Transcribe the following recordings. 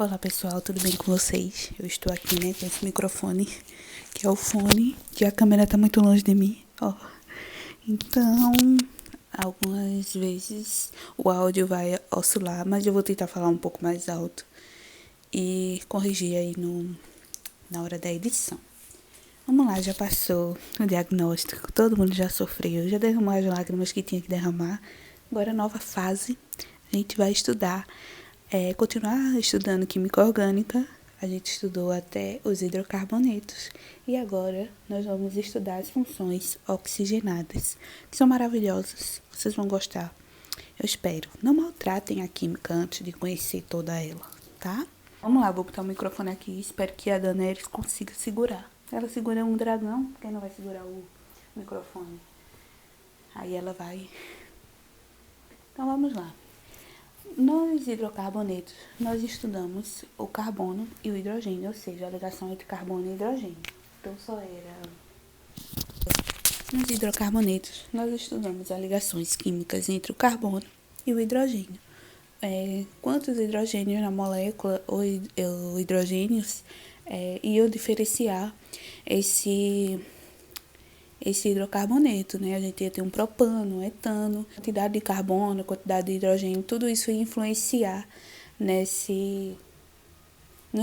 Olá pessoal, tudo bem com vocês? Eu estou aqui, com esse microfone, que é o fone, que a câmera tá muito longe de mim, ó. Então, algumas vezes o áudio vai oscilar, mas eu vou tentar falar um pouco mais alto e corrigir aí na hora da edição. Vamos lá, já passou o diagnóstico, todo mundo já sofreu, já derramou as lágrimas que tinha que derramar. Agora, nova fase, a gente vai estudar. Continuar estudando química orgânica, a gente estudou até os hidrocarbonetos e agora nós vamos estudar as funções oxigenadas, que são maravilhosas, vocês vão gostar, eu espero. Não maltratem a química antes de conhecer toda ela, tá? Vamos lá, vou botar o microfone aqui, espero que a Daenerys consiga segurar. Ela segura um dragão, quem não vai segurar o microfone? Aí ela vai. Então vamos lá. Nos hidrocarbonetos, nós estudamos o carbono e o hidrogênio, ou seja, a ligação entre carbono e hidrogênio. Então, Nos hidrocarbonetos, nós estudamos as ligações químicas entre o carbono e o hidrogênio. Quantos hidrogênios na molécula, ou hidrogênios, e eu diferenciar esse hidrocarboneto, né? A gente ia ter um propano, etano, quantidade de carbono, quantidade de hidrogênio, tudo isso ia influenciar nos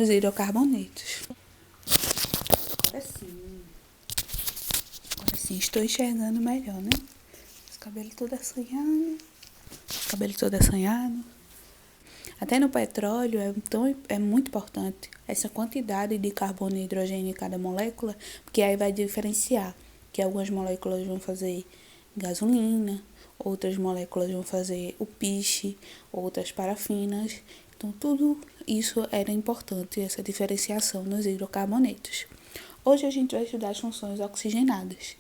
hidrocarbonetos. Agora sim, estou enxergando melhor, né? Os cabelos todos assanhados. Até no petróleo é muito importante essa quantidade de carbono e hidrogênio em cada molécula, porque aí vai diferenciar que algumas moléculas vão fazer gasolina, outras moléculas vão fazer o piche, outras parafinas. Então, tudo isso era importante, essa diferenciação nos hidrocarbonetos. Hoje a gente vai estudar as funções oxigenadas.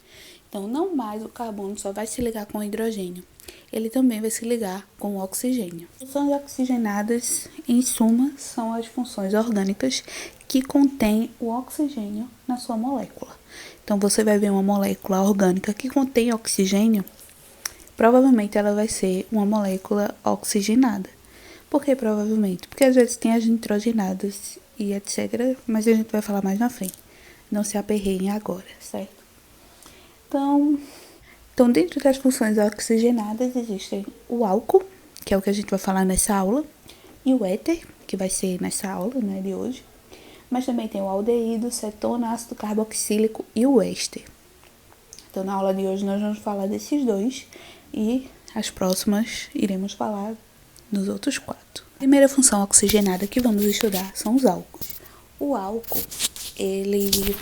Então, não mais o carbono só vai se ligar com o hidrogênio, ele também vai se ligar com o oxigênio. Funções oxigenadas, em suma, são as funções orgânicas que contêm o oxigênio na sua molécula. Então, você vai ver uma molécula orgânica que contém oxigênio, provavelmente ela vai ser uma molécula oxigenada. Por que provavelmente? Porque às vezes tem as nitrogenadas e etc., mas a gente vai falar mais na frente. Não se aperreiem agora, certo? Então, dentro das funções oxigenadas existem o álcool, que é o que a gente vai falar nessa aula, e o éter, que vai ser nessa aula, né, de hoje. Mas também tem o aldeído, cetona, ácido carboxílico e o éster. Então, na aula de hoje nós vamos falar desses dois e as próximas iremos falar nos outros 4. A primeira função oxigenada que vamos estudar são os álcools. O álcool, ele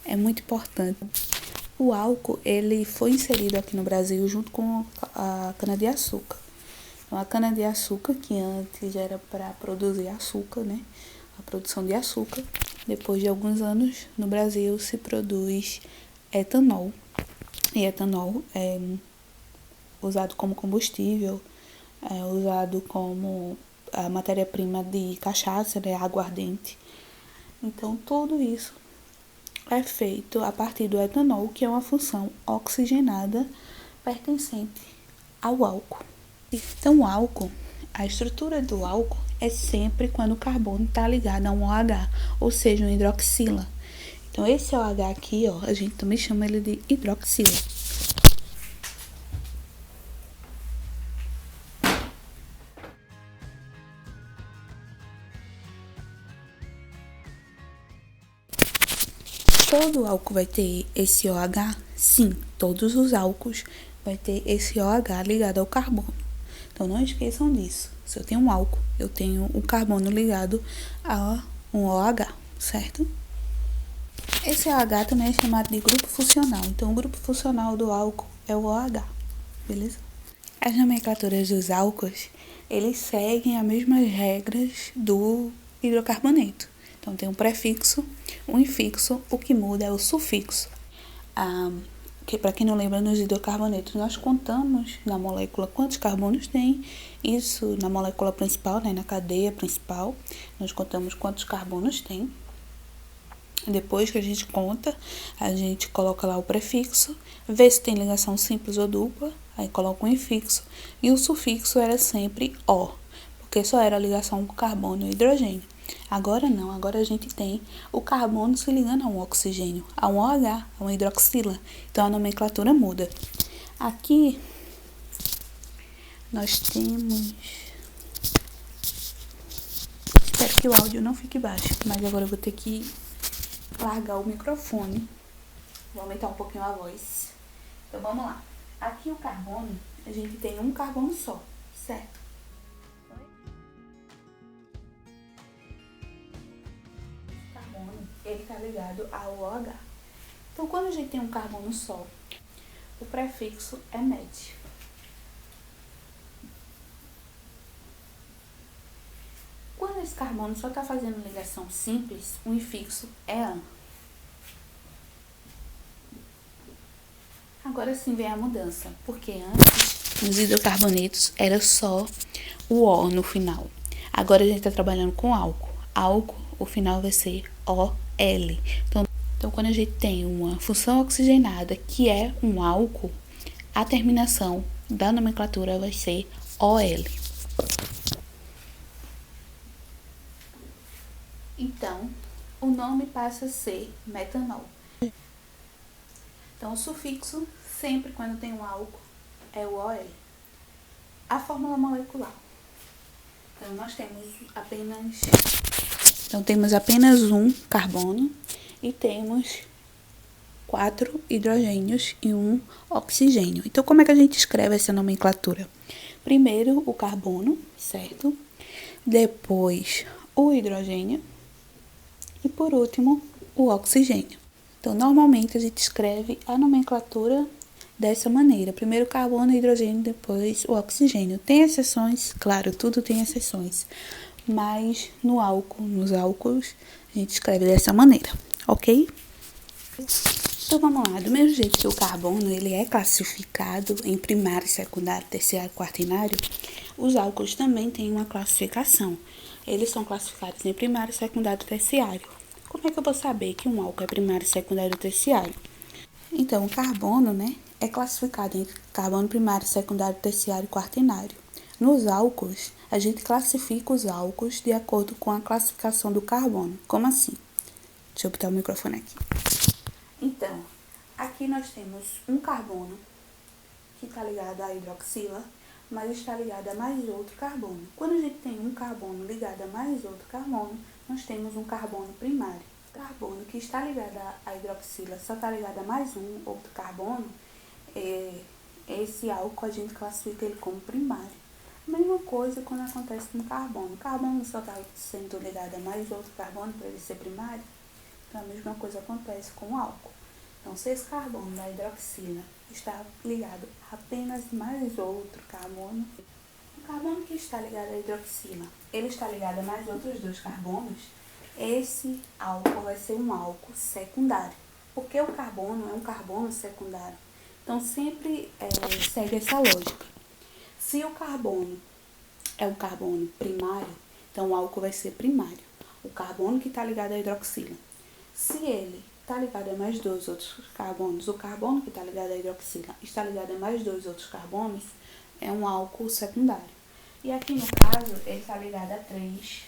é muito importante. O álcool, ele foi inserido aqui no Brasil junto com a cana-de-açúcar. Então, a cana-de-açúcar, que antes era para produzir açúcar, né? A produção de açúcar. Depois de alguns anos, no Brasil se produz etanol. E etanol é usado como combustível, é usado como a matéria-prima de cachaça, né? Aguardente. Então, tudo isso é feito a partir do etanol, que é uma função oxigenada pertencente ao álcool. Então, o álcool, a estrutura do álcool é sempre quando o carbono está ligado a um OH, ou seja, um hidroxila. Então, esse OH aqui, ó, a gente também chama ele de hidroxila. Todo álcool vai ter esse OH? Sim, todos os álcools vai ter esse OH ligado ao carbono. Então, não esqueçam disso. Se eu tenho um álcool, eu tenho um carbono ligado a um OH, certo? Esse OH também é chamado de grupo funcional. Então, o grupo funcional do álcool é o OH, beleza? As nomenclaturas dos álcools, eles seguem as mesmas regras do hidrocarboneto. Então, tem um prefixo, um infixo, o que muda é o sufixo. Que para quem não lembra, nos hidrocarbonetos, nós contamos na molécula quantos carbonos tem. Isso na molécula principal, né, na cadeia principal, nós contamos quantos carbonos tem. Depois que a gente conta, a gente coloca lá o prefixo, vê se tem ligação simples ou dupla, aí coloca o infixo. E o sufixo era sempre O, porque só era a ligação com carbono e hidrogênio. Agora não, agora a gente tem o carbono se ligando a um oxigênio, a um OH, a uma hidroxila. Então a nomenclatura muda. Aqui nós temos... Espero que o áudio não fique baixo, mas agora eu vou ter que largar o microfone. Vou aumentar um pouquinho a voz. Então vamos lá. Aqui o carbono, a gente tem um carbono só, certo? O carbono, ele está ligado ao OH. Então quando a gente tem um carbono só, o prefixo é met. Quando esse carbono só está fazendo ligação simples, o infixo é an. Agora sim vem a mudança, porque antes, nos hidrocarbonetos, era só o O no final. Agora a gente está trabalhando com álcool. Álcool, o final vai ser OL. Então, quando a gente tem uma função oxigenada que é um álcool, a terminação da nomenclatura vai ser OL. Então, o nome passa a ser metanol. Então, o sufixo, sempre quando tem um álcool, é o OL. A fórmula molecular. Então, nós temos apenas um carbono e temos 4 hidrogênios e 1 oxigênio. Então, como é que a gente escreve essa nomenclatura? Primeiro, o carbono, certo? Depois, o hidrogênio. E, por último, o oxigênio. Então, normalmente a gente escreve a nomenclatura dessa maneira. Primeiro o carbono, o hidrogênio, depois o oxigênio. Tem exceções, claro, tudo tem exceções. Mas nos álcools, a gente escreve dessa maneira, ok? Então, vamos lá. Do mesmo jeito que o carbono, ele é classificado em primário, secundário, terciário, quaternário, os álcools também têm uma classificação. Eles são classificados em primário, secundário e terciário. Como é que eu vou saber que um álcool é primário, secundário ou terciário? Então, o carbono, né, é classificado em carbono primário, secundário, terciário e quaternário. Nos álcools, a gente classifica os álcools de acordo com a classificação do carbono. Como assim? Deixa eu botar o microfone aqui. Então, aqui nós temos um carbono que está ligado à hidroxila, mas está ligado a mais outro carbono. Quando a gente tem um carbono ligado a mais outro carbono, nós temos um carbono primário. O carbono que está ligado à hidroxila só está ligado a mais um outro carbono, esse álcool a gente classifica ele como primário. Mesma coisa quando acontece com o carbono. O carbono só está sendo ligado a mais outro carbono para ele ser primário. Então a mesma coisa acontece com o álcool. Então, se esse carbono da hidroxila está ligado a apenas mais outro carbono, o carbono que está ligado à hidroxila, ele está ligado a mais outros dois carbonos, esse álcool vai ser um álcool secundário, porque o carbono é um carbono secundário. Então, sempre segue essa lógica. Se o carbono é um carbono primário, então o álcool vai ser primário, o carbono que está ligado à hidroxila. Se ele está ligado a mais dois outros carbonos, o carbono que está ligado à hidroxila está ligado a mais dois outros carbonos, é um álcool secundário. E aqui no caso, ele está ligado a 3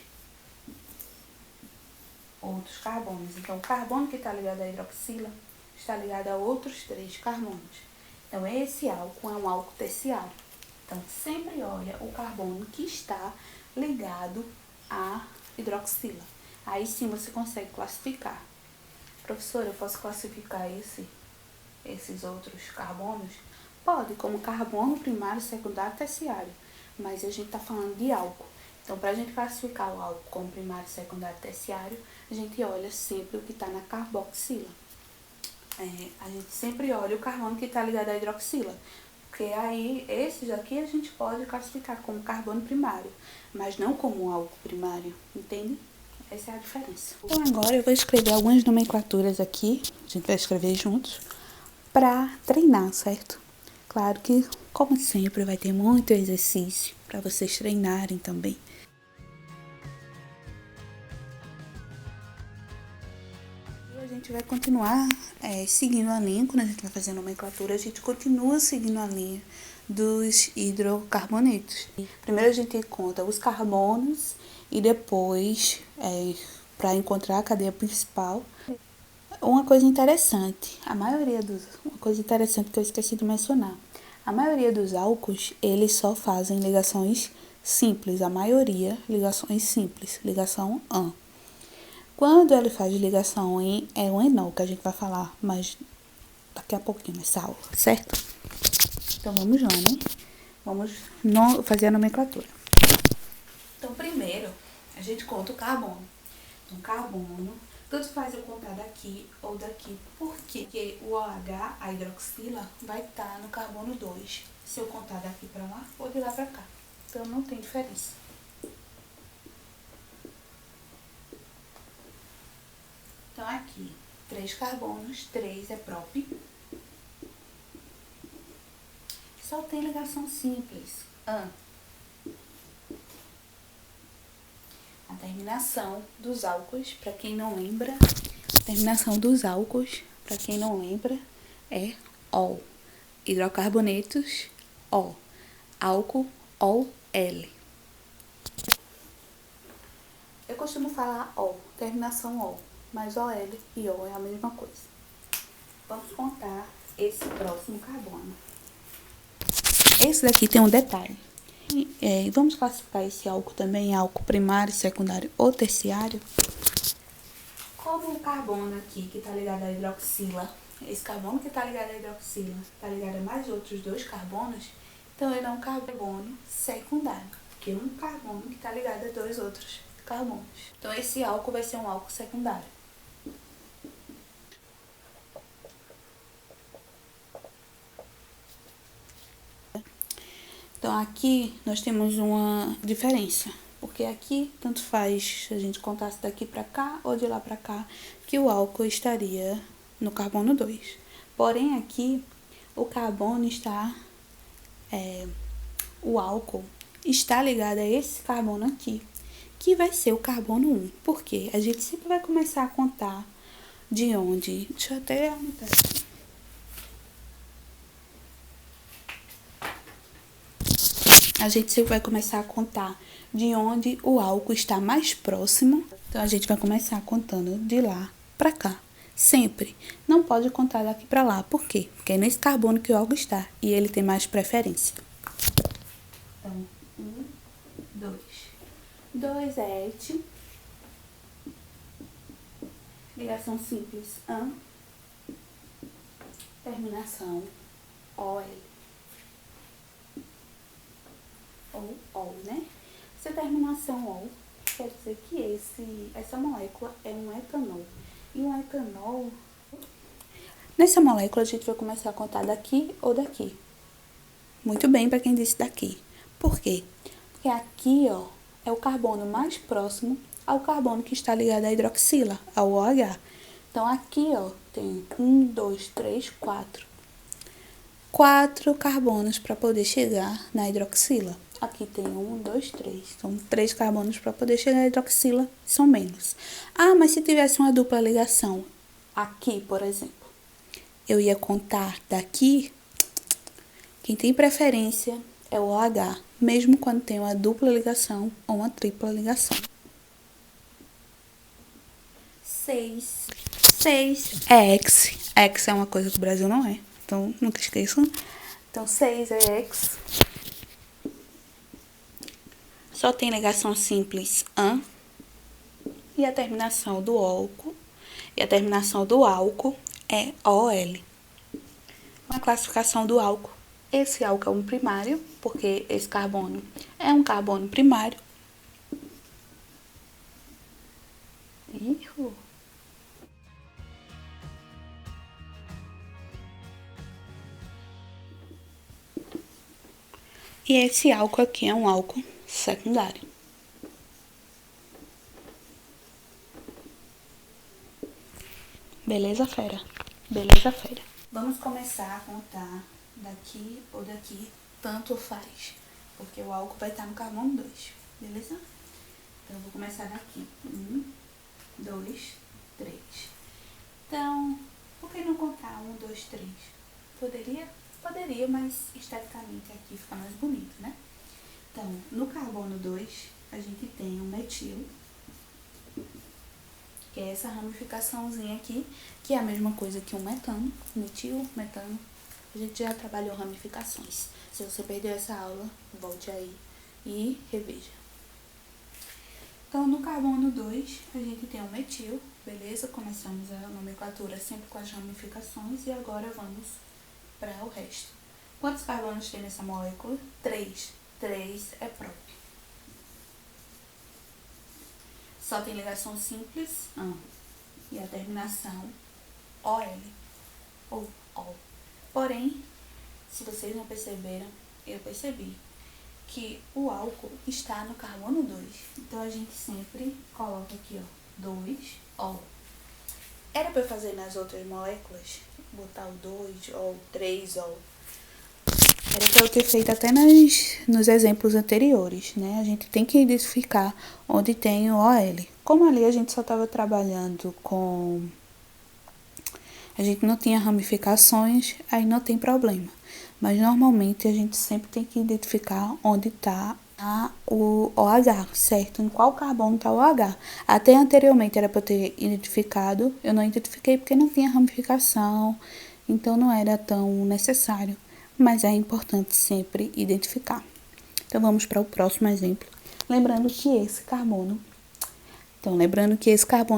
outros carbonos. Então, o carbono que está ligado à hidroxila está ligado a outros 3 carbonos. Então, esse álcool é um álcool terciário. Então, sempre olha o carbono que está ligado à hidroxila. Aí sim você consegue classificar. Professora, eu posso classificar esses outros carbonos? Pode, como carbono primário, secundário, terciário. Mas a gente está falando de álcool. Então, para a gente classificar o álcool como primário, secundário, terciário, a gente olha sempre o que está na carboxila. A gente sempre olha o carbono que está ligado à hidroxila. Porque aí, esses aqui a gente pode classificar como carbono primário, mas não como álcool primário, entende? Essa é a diferença. Então, agora eu vou escrever algumas nomenclaturas aqui, a gente vai escrever juntos, para treinar, certo? Claro que, como sempre, vai ter muito exercício para vocês treinarem também. E a gente gente vai continuar seguindo a linha, quando a gente vai fazer a nomenclatura, a gente continua seguindo a linha dos hidrocarbonetos. Primeiro a gente conta os carbonos e depois, para encontrar a cadeia principal. Uma coisa interessante que eu esqueci de mencionar. A maioria dos álcools, eles só fazem ligações simples. A maioria, ligações simples. Ligação AN. Quando ele faz ligação em, é um enol, que a gente vai falar mais daqui a pouquinho nessa aula, certo? Então, vamos lá, né? Vamos fazer a nomenclatura. Então, primeiro, a gente conta o carbono. Então, carbono, tanto faz eu contar daqui ou daqui. Por quê? Porque o OH, a hidroxila, vai estar no carbono 2. Se eu contar daqui pra lá ou de lá pra cá. Então, não tem diferença. Então, aqui, 3 carbonos, 3 é prop. Só tem ligação simples. AN. A terminação dos álcools, para quem não lembra, é OL. Hidrocarbonetos, O. Álcool, OL. Eu costumo falar O, terminação O, mas OL e O é a mesma coisa. Vamos contar esse próximo carbono. Esse daqui tem um detalhe. Vamos classificar esse álcool também em álcool primário, secundário ou terciário. Como o carbono aqui que está ligado à hidroxila, esse carbono que está ligado à hidroxila está ligado a mais outros 2 carbonos, então ele é um carbono secundário, porque um carbono que está ligado a 2 outros carbonos. Então esse álcool vai ser um álcool secundário. Então, aqui nós temos uma diferença, porque aqui tanto faz se a gente contasse daqui para cá ou de lá para cá, que o álcool estaria no carbono 2. Porém, aqui o carbono está, o álcool está ligado a esse carbono aqui, que vai ser o carbono 1. Por quê? A gente sempre vai começar a contar de onde. Deixa eu até anotar aqui. A gente sempre vai começar a contar de onde o álcool está mais próximo. Então, a gente vai começar contando de lá para cá. Sempre. Não pode contar daqui para lá. Por quê? Porque é nesse carbono que o álcool está e ele tem mais preferência. Então, 1, 2. 2 é et. Ligação simples, AN. Terminação, OL. Ou OL, né? Essa terminação OL quer dizer que essa molécula é um etanol. E um etanol... Nessa molécula, a gente vai começar a contar daqui ou daqui. Muito bem para quem disse daqui. Por quê? Porque aqui, ó, é o carbono mais próximo ao carbono que está ligado à hidroxila, ao OH. Então, aqui, ó, tem 1, 2, 3, 4. 4 carbonos para poder chegar na hidroxila. Aqui tem 1, 2, 3. São 3 carbonos para poder chegar à hidroxila, são menos. Ah, mas se tivesse uma dupla ligação, aqui, por exemplo, eu ia contar daqui. Quem tem preferência é o OH, mesmo quando tem uma dupla ligação ou uma tripla ligação. 6 é X. X é uma coisa que o Brasil não é, então nunca esqueçam. Então, 6 é X. Só tem ligação simples AN. E a terminação do álcool. E a terminação do álcool é OL. Uma classificação do álcool. Esse álcool é um primário, porque esse carbono é um carbono primário. E esse álcool aqui é um álcool secundário. Beleza, fera? Beleza, fera. Vamos começar a contar daqui ou daqui, tanto faz, porque o álcool vai estar no carbono 2, beleza? Então, eu vou começar daqui. 1, 2, 3. Então, por que não contar 1, 2, 3? Poderia? Poderia, mas esteticamente aqui fica mais bonito, né? Então, no carbono 2, a gente tem o metil, que é essa ramificaçãozinha aqui, que é a mesma coisa que o metano, metil, metano. A gente já trabalhou ramificações. Se você perdeu essa aula, volte aí e reveja. Então, no carbono 2, a gente tem o metil, beleza? Começamos a nomenclatura sempre com as ramificações e agora vamos para o resto. Quantos carbonos tem nessa molécula? 3. 3 é próprio. Só tem ligação simples, e a terminação OL, ou OL. Porém, se vocês não perceberam, eu percebi que o álcool está no carbono 2. Então, a gente sempre coloca aqui, 2 OL. Era para eu fazer nas outras moléculas, botar o 2 OL, 3 OL. Era para eu ter feito até nos exemplos anteriores, né? A gente tem que identificar onde tem o OL. Como ali a gente só estava trabalhando com... A gente não tinha ramificações, aí não tem problema. Mas normalmente a gente sempre tem que identificar onde está o OH, certo? Em qual carbono está o OH. Até anteriormente era para eu ter identificado, eu não identifiquei porque não tinha ramificação, então não era tão necessário. Mas é importante sempre identificar. Então, vamos para o próximo exemplo. Lembrando que esse carbono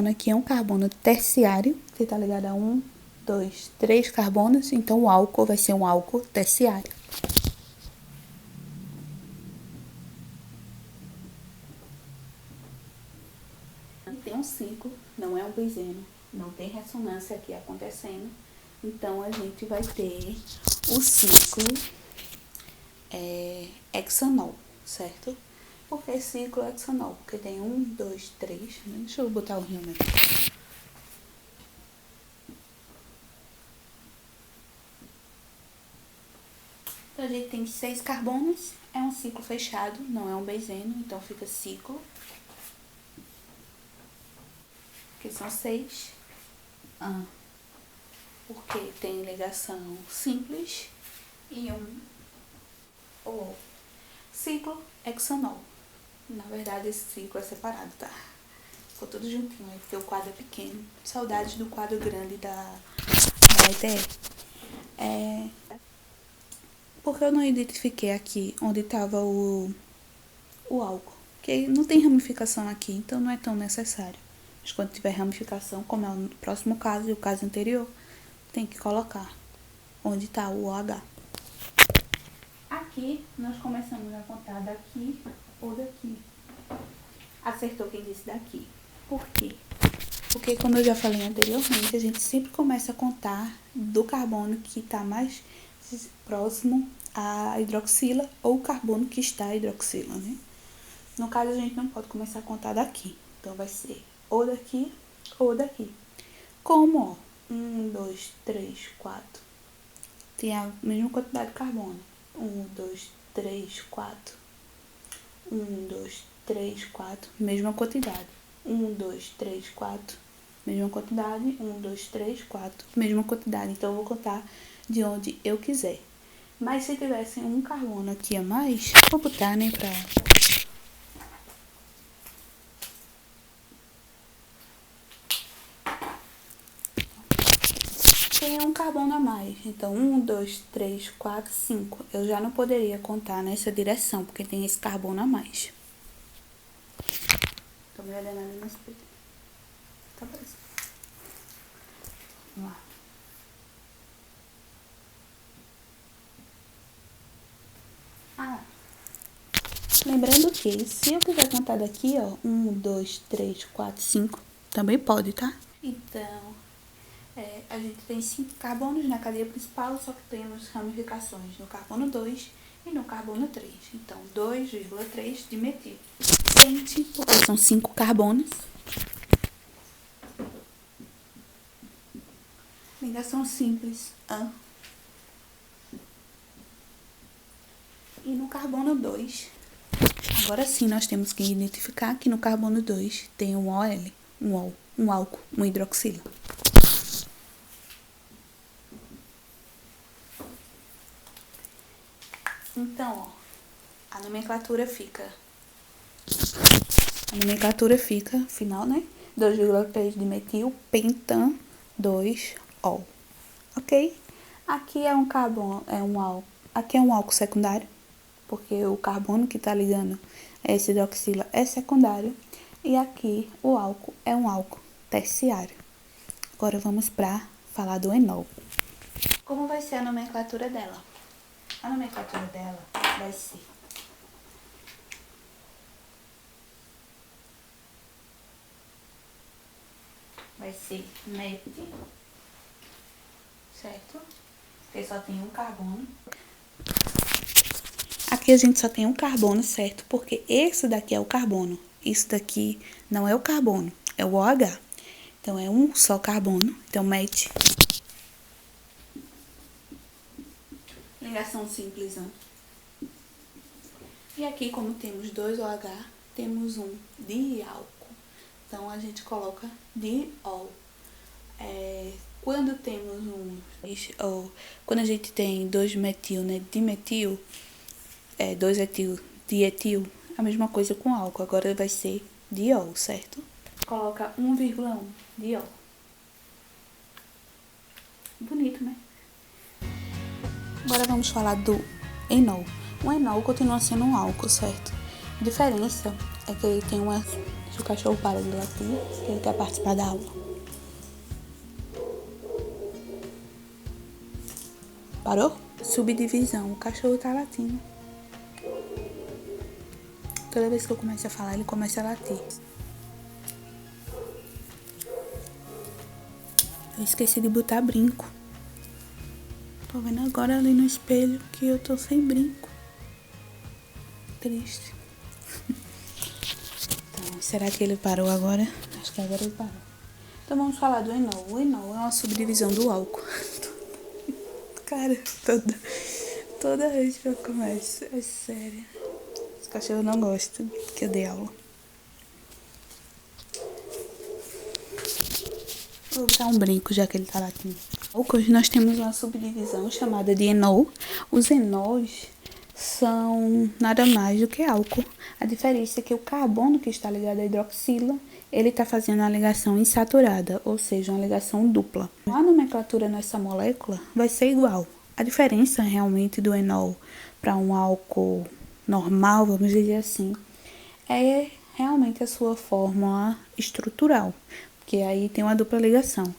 aqui é um carbono terciário, que está ligado a 1, 2, 3 carbonos, então o álcool vai ser um álcool terciário. Tem um ciclo, não é um benzeno, não tem ressonância aqui acontecendo, então a gente vai ter o ciclo hexanol, certo? Por que ciclo hexanol? Porque tem 1, 2, 3, né? Deixa eu botar o rímel aqui. Então, a gente tem 6 carbonos, é um ciclo fechado, não é um benzeno, então fica ciclo. Que são 6. Porque tem ligação simples e ou ciclo hexanol. Na verdade, esse ciclo é separado, tá? Ficou tudo juntinho aí, porque o quadro é pequeno. Saudades do quadro grande da ETE. Porque eu não identifiquei aqui onde estava o álcool. Porque não tem ramificação aqui, então não é tão necessário. Mas quando tiver ramificação, como é o próximo caso e o caso anterior, tem que colocar onde está o OH. Aqui, nós começamos a contar daqui ou daqui. Acertou quem disse daqui. Por quê? Porque, como eu já falei anteriormente, a gente sempre começa a contar do carbono que está mais próximo à hidroxila ou o carbono que está à hidroxila, né? No caso, a gente não pode começar a contar daqui. Então, vai ser ou daqui ou daqui. Como, 1, 2, 3, 4. Tem a mesma quantidade de carbono. 1, 2, 3, 4. 1, 2, 3, 4. Mesma quantidade. 1, 2, 3, 4. Mesma quantidade. 1, 2, 3, 4. Mesma quantidade. Então, eu vou contar de onde eu quiser. Mas se tivesse um carbono aqui a mais, vou botar, né, pra... Tem um carbono a mais. Então, 1, 2, 3, 4, 5. Eu já não poderia contar nessa direção, porque tem esse carbono a mais. Tô me olhando ali no espelho. Tá bom. Vamos lá. Lembrando que, se eu quiser contar daqui, 1, 2, 3, 4, 5, também pode, tá? Então, a gente tem 5 carbonos na cadeia principal, só que temos ramificações no carbono 2 e no carbono 3. Então, 2,3 de metil. Gente, porque são 5 carbonos. Ligação simples, E no carbono 2, agora sim nós temos que identificar que no carbono 2 tem um OL, um álcool, um hidroxila. Então, ó, a nomenclatura fica, final, né? 2,3 de metil, pentan, 2-ol. Ok? Aqui é um carbono, aqui é um álcool secundário, porque o carbono que está ligando essa hidroxila é secundário. E aqui o álcool é um álcool terciário. Agora vamos para falar do enol. Como vai ser a nomenclatura dela? A nomenclatura dela vai ser MET, certo? Porque só tem um carbono. Aqui a gente só tem um carbono, certo? Porque esse daqui é o carbono. Isso daqui não é o carbono, é o OH. Então, é um só carbono. Então, MET. Ligação simples, né? E aqui, como temos dois OH, temos um diálcool. Então, a gente coloca diol. Quando temos quando a gente tem 2-metil, né, dimetil, 2-etil, dietil, a mesma coisa com álcool. Agora vai ser diol, certo? Coloca 1,1 diol. Bonito, né? Agora vamos falar do enol. O enol continua sendo um álcool, certo? A diferença é que ele tem uma... Se o cachorro para de latir, que ele quer participar da aula. Parou? Subdivisão. O cachorro tá latindo. Toda vez que eu começo a falar, ele começa a latir. Eu esqueci de botar brinco. Tô vendo agora ali no espelho que eu tô sem brinco. Triste. Então, será que ele parou agora? Acho que agora ele parou. Então vamos falar do enol. O enol é uma subdivisão do álcool. Cara, toda vez que eu começo, é sério. Os cachorros não gostam que eu dê aula. Vou botar um brinco já que ele tá latindo. Hoje nós temos uma subdivisão chamada de enol. Os enóis são nada mais do que álcool. A diferença é que o carbono que está ligado à hidroxila, ele está fazendo uma ligação insaturada, ou seja, uma ligação dupla. A nomenclatura nessa molécula vai ser igual. A diferença realmente do enol para um álcool normal, vamos dizer assim, é realmente a sua fórmula estrutural, porque aí tem uma dupla ligação.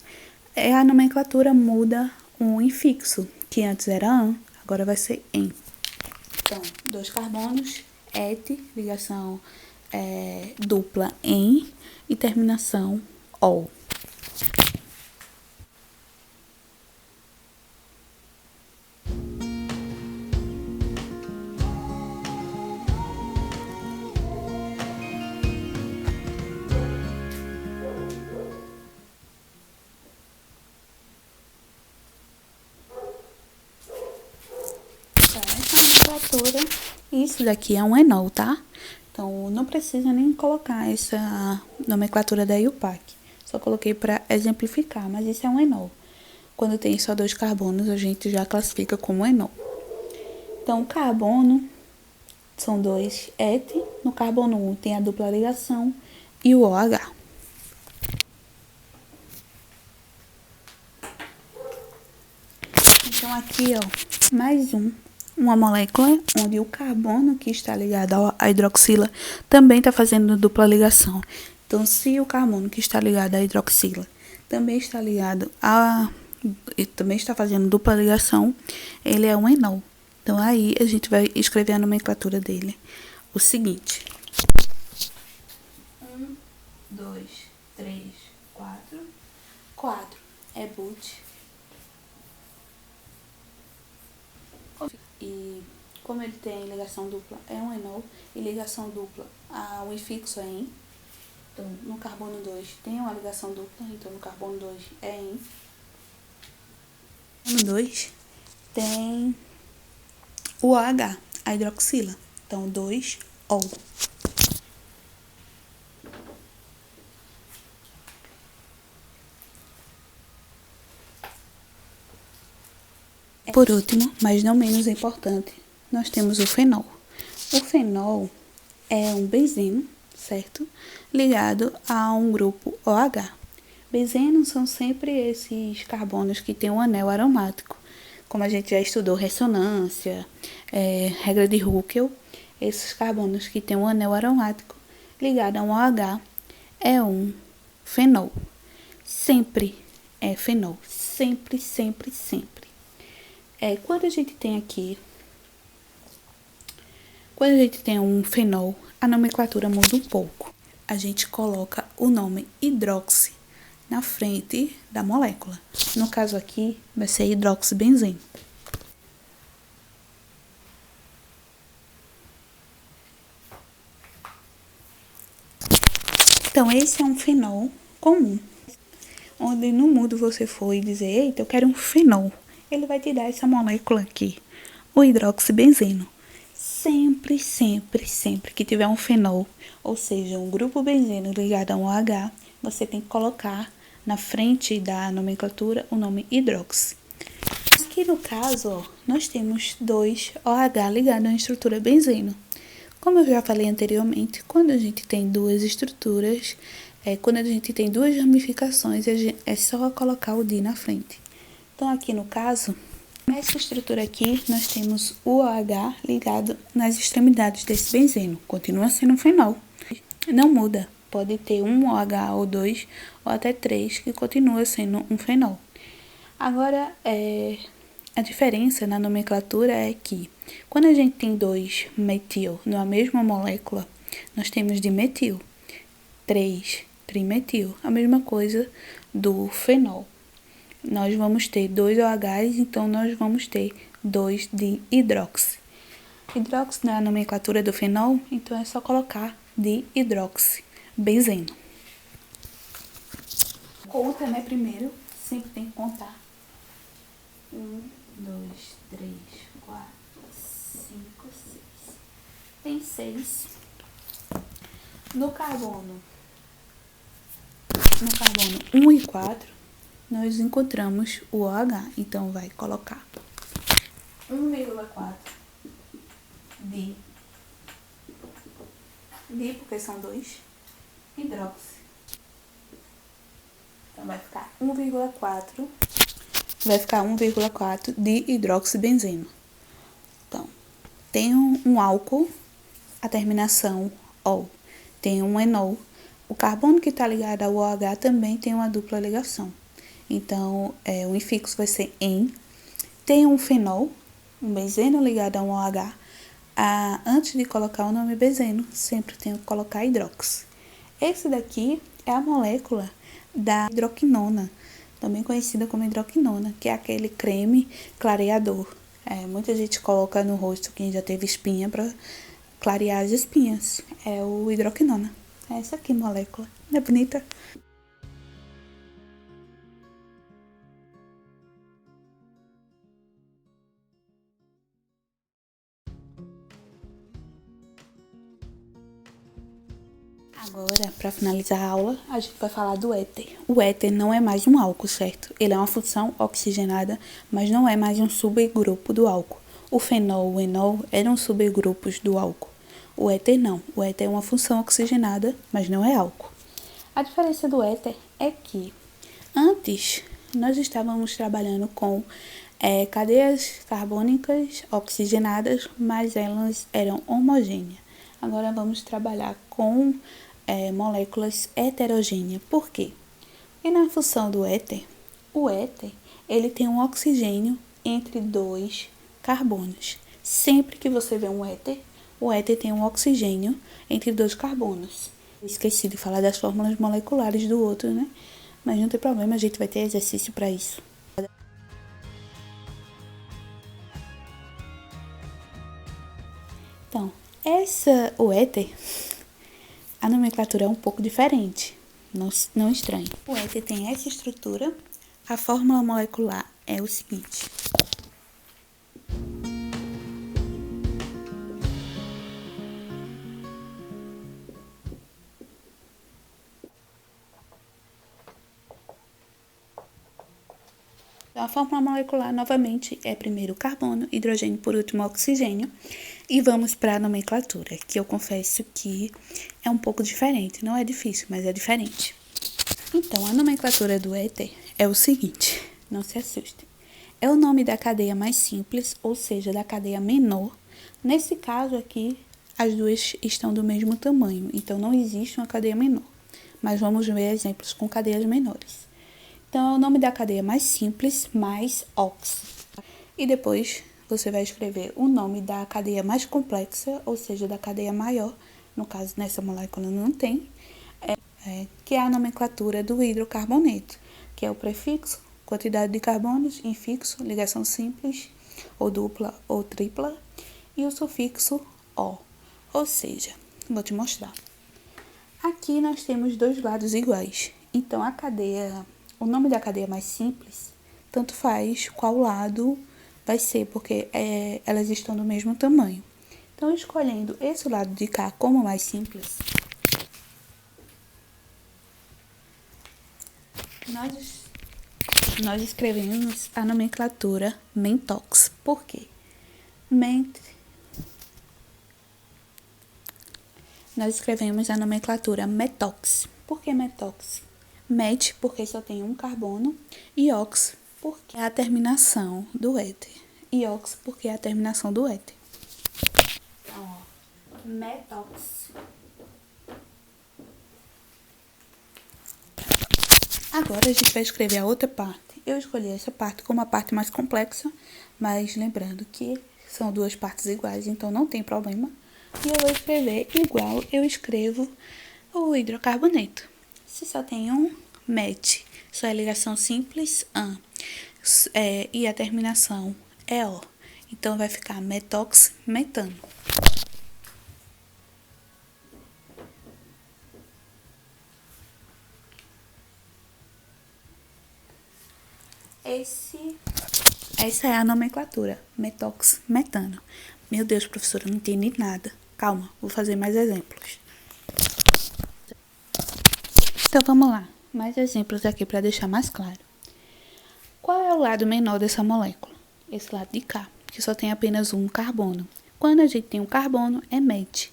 A nomenclatura muda um infixo, que antes era an, agora vai ser en. Então, 2 carbonos, et, ligação dupla em e terminação ol. Essa nomenclatura, isso daqui é um enol, tá? Então, não precisa nem colocar essa nomenclatura da IUPAC. Só coloquei para exemplificar, mas isso é um enol. Quando tem só 2 carbonos, a gente já classifica como enol. Então, o carbono são 2 et, no carbono 1 tem a dupla ligação e o OH. Então, aqui, ó, mais uma molécula onde o carbono que está ligado à hidroxila também está fazendo dupla ligação. Então, se o carbono que está ligado à hidroxila também está fazendo dupla ligação, ele é um enol. Então, aí a gente vai escrever a nomenclatura dele. O seguinte: 1, 2, 3, 4. 4 é but. E como ele tem ligação dupla, é um enol. E ligação dupla, o infixo é em. Então, no carbono 2 tem uma ligação dupla, então no carbono 2 é em. No 2 tem o OH, a hidroxila. Então, 2-ol. Por último, mas não menos importante, nós temos o fenol. O fenol é um benzeno, certo? Ligado a um grupo OH. Benzenos são sempre esses carbonos que têm um anel aromático. Como a gente já estudou ressonância, regra de Huckel, esses carbonos que têm um anel aromático ligado a um OH é um fenol. Sempre é fenol. Sempre, sempre, sempre. Quando a gente tem um fenol, a nomenclatura muda um pouco. A gente coloca o nome hidroxi na frente da molécula. No caso aqui, vai ser hidroxibenzeno. Então, esse é um fenol comum, onde no mundo você for e dizer, eita, eu quero um fenol, ele vai te dar essa molécula aqui, o hidroxibenzeno. Sempre, sempre, sempre que tiver um fenol, ou seja, um grupo benzeno ligado a um OH, você tem que colocar na frente da nomenclatura o nome hidroxi. Aqui no caso, ó, nós temos dois OH ligados a uma estrutura benzeno. Como eu já falei anteriormente, quando a gente tem duas estruturas, quando a gente tem duas ramificações, é só colocar o di na frente. Então, aqui no caso, nessa estrutura aqui, nós temos o OH ligado nas extremidades desse benzeno. Continua sendo um fenol. Não muda. Pode ter um OH ou dois, ou até três, que continua sendo um fenol. Agora, a diferença na nomenclatura é que, quando a gente tem dois metil na mesma molécula, nós temos dimetil. 3 trimetil, a mesma coisa do fenol. Nós vamos ter dois OHs, então nós vamos ter 2 de hidroxi. Hidroxi não é a nomenclatura do fenol, então é só colocar de hidroxi, benzeno. Conta, né, primeiro, sempre tem que contar. 1, 2, 3, 4, 5, 6. Tem 6. No carbono 1 e 4, nós encontramos o OH. Então, vai colocar 1,4 de porque são dois, hidroxi. Então, vai ficar 1,4 de hidroxibenzeno. Então, tem um álcool, a terminação ol. Tem um enol. O carbono que está ligado ao OH também tem uma dupla ligação. Então, o infixo vai ser em. Tem um fenol, um benzeno ligado a um OH. Antes de colocar o nome benzeno, sempre tem que colocar hidroxi. Esse daqui é a molécula da hidroquinona, também conhecida como hidroquinona, que é aquele creme clareador. Muita gente coloca no rosto quem já teve espinha para clarear as espinhas. É o hidroquinona. É essa aqui, molécula. Não é bonita? Agora, para finalizar a aula, a gente vai falar do éter. O éter não é mais um álcool, certo? Ele é uma função oxigenada, mas não é mais um subgrupo do álcool. O fenol, o enol eram subgrupos do álcool. O éter não. O éter é uma função oxigenada, mas não é álcool. A diferença do éter é que antes nós estávamos trabalhando com cadeias carbônicas oxigenadas, mas elas eram homogêneas. Agora vamos trabalhar com moléculas heterogêneas. Por quê? Porque na função do éter, o éter ele tem um oxigênio entre dois carbonos. Sempre que você vê um éter, o éter tem um oxigênio entre dois carbonos. Esqueci de falar das fórmulas moleculares do outro, né? Mas não tem problema, a gente vai ter exercício para isso. Então, o éter, a nomenclatura é um pouco diferente, não estranhe. O éter tem essa estrutura, a fórmula molecular é o seguinte. A fórmula molecular, novamente, é primeiro carbono, hidrogênio, por último oxigênio. E vamos para a nomenclatura, que eu confesso que é um pouco diferente. Não é difícil, mas é diferente. Então, a nomenclatura do éter é o seguinte, não se assustem. É o nome da cadeia mais simples, ou seja, da cadeia menor. Nesse caso aqui, as duas estão do mesmo tamanho, então não existe uma cadeia menor. Mas vamos ver exemplos com cadeias menores. Então, é o nome da cadeia mais simples, mais ox. E depois, você vai escrever o nome da cadeia mais complexa, ou seja, da cadeia maior. No caso, nessa molécula não tem. Que é a nomenclatura do hidrocarboneto, que é o prefixo, quantidade de carbonos, infixo, ligação simples, ou dupla ou tripla, e o sufixo O. Ou seja, vou te mostrar. Aqui nós temos dois lados iguais. Então, o nome da cadeia mais simples, tanto faz qual lado vai ser, porque elas estão do mesmo tamanho. Então, escolhendo esse lado de cá como mais simples, nós escrevemos a nomenclatura mentox. Por quê? Nós escrevemos a nomenclatura metox. Por que metox? Met, porque só tem um carbono, e ox, porque é a terminação do éter. E ox, porque é a terminação do éter. Metox. Agora a gente vai escrever a outra parte. Eu escolhi essa parte como a parte mais complexa, mas lembrando que são duas partes iguais, então não tem problema. E eu vou escrever igual eu escrevo o hidrocarboneto. Se só tem um, met, só é ligação simples, an, e a terminação é o. Então vai ficar metox, metano. Essa é a nomenclatura, metox, metano. Meu Deus, professora, não entendi nada. Calma, vou fazer mais exemplos. Então, vamos lá. Mais exemplos aqui para deixar mais claro. Qual é o lado menor dessa molécula? Esse lado de cá, que só tem apenas um carbono. Quando a gente tem um carbono, é met.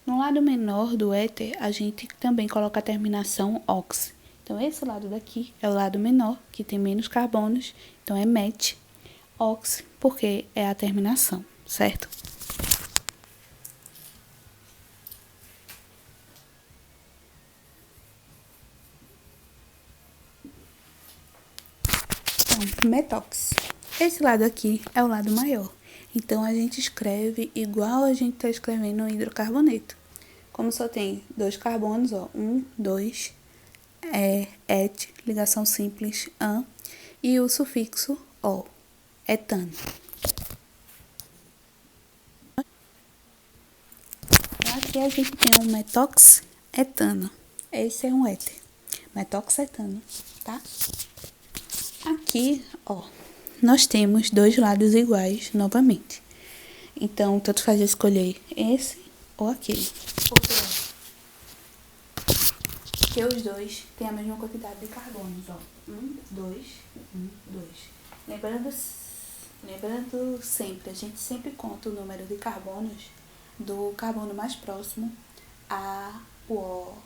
No lado menor do éter, a gente também coloca a terminação ox. Então, esse lado daqui é o lado menor, que tem menos carbonos. Então, é met, ox, porque é a terminação, certo? Então, metox. Esse lado aqui é o lado maior. Então, a gente escreve igual a gente está escrevendo no hidrocarboneto. Como só tem dois carbonos, ó, 1, 2, et, ligação simples, an, e o sufixo o, etano. Aqui a gente tem um metox etano. Esse é um éter. Metox etano, tá? Aqui, ó, nós temos dois lados iguais novamente. Então, tanto faz escolher esse ou aquele. Porque os dois têm a mesma quantidade de carbonos, ó. 1, 2, 1, 2. Lembrando sempre, a gente sempre conta o número de carbonos do carbono mais próximo ao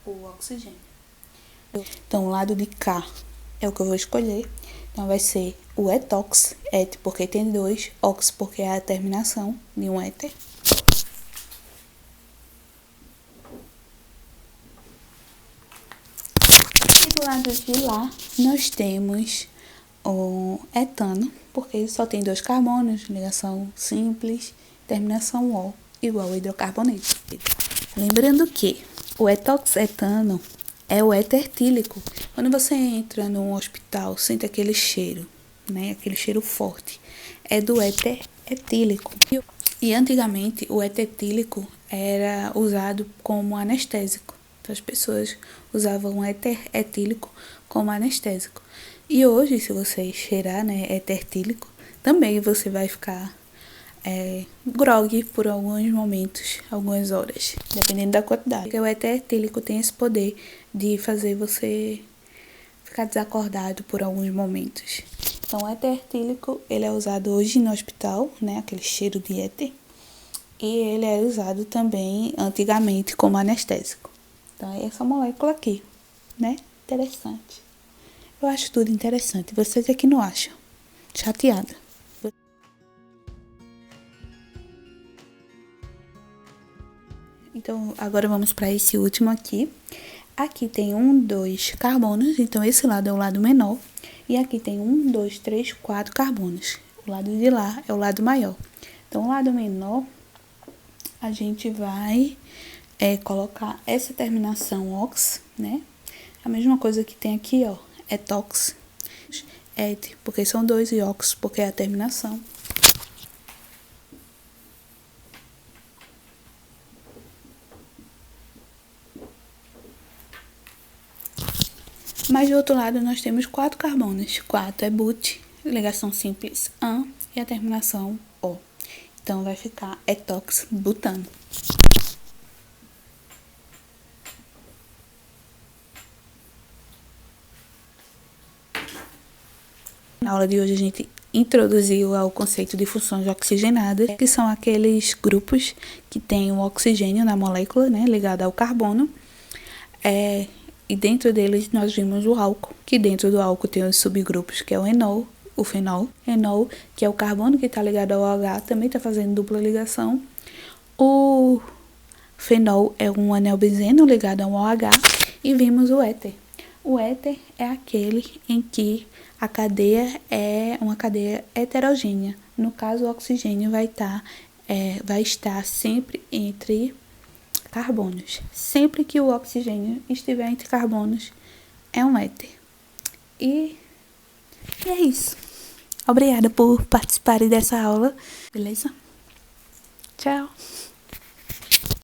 oxigênio. Então, o lado de cá é o que eu vou escolher. Então, vai ser o etox, et porque tem dois, ox porque é a terminação de um éter. E do lado de lá, nós temos o etano, porque só tem dois carbonos, ligação simples, terminação O, igual ao hidrocarboneto. Lembrando que o etox etano é o éter etílico. Quando você entra num hospital, sente aquele cheiro, né? Aquele cheiro forte. É do éter etílico. E antigamente o éter etílico era usado como anestésico. Então as pessoas usavam o éter etílico como anestésico. E hoje, se você cheirar, né, éter etílico, também você vai ficar grogue por alguns momentos, algumas horas, dependendo da quantidade. Porque o éter etílico tem esse poder de fazer você ficar desacordado por alguns momentos. Então, o éter etílico, ele é usado hoje no hospital, né? Aquele cheiro de éter. E ele é usado também antigamente como anestésico. Então, é essa molécula aqui, né? Interessante. Eu acho tudo interessante. Vocês aqui não acham? Chateada. Então, agora vamos para esse último aqui. Aqui tem 1, 2 carbonos, então esse lado é o lado menor. E aqui tem 1, 2, 3, 4 carbonos. O lado de lá é o lado maior. Então, o lado menor, a gente vai colocar essa terminação ox, né? A mesma coisa que tem aqui, ó, etox, et, porque são dois, e ox, porque é a terminação. Mas do outro lado nós temos 4 carbonos. 4 é but, ligação simples an e a terminação o. Então vai ficar etox butano. Na aula de hoje a gente introduziu ao conceito de funções oxigenadas, que são aqueles grupos que têm o oxigênio na molécula, né, ligado ao carbono. E dentro deles nós vimos o álcool, que dentro do álcool tem os subgrupos, que é o enol, o fenol. Enol, que é o carbono que está ligado ao OH, também está fazendo dupla ligação. O fenol é um anel benzeno ligado ao OH. E vimos o éter. O éter é aquele em que a cadeia é uma cadeia heterogênea. No caso, o oxigênio vai estar sempre entre carbonos. Sempre que o oxigênio estiver entre carbonos, é um éter. E é isso. Obrigada por participarem dessa aula. Beleza? Tchau!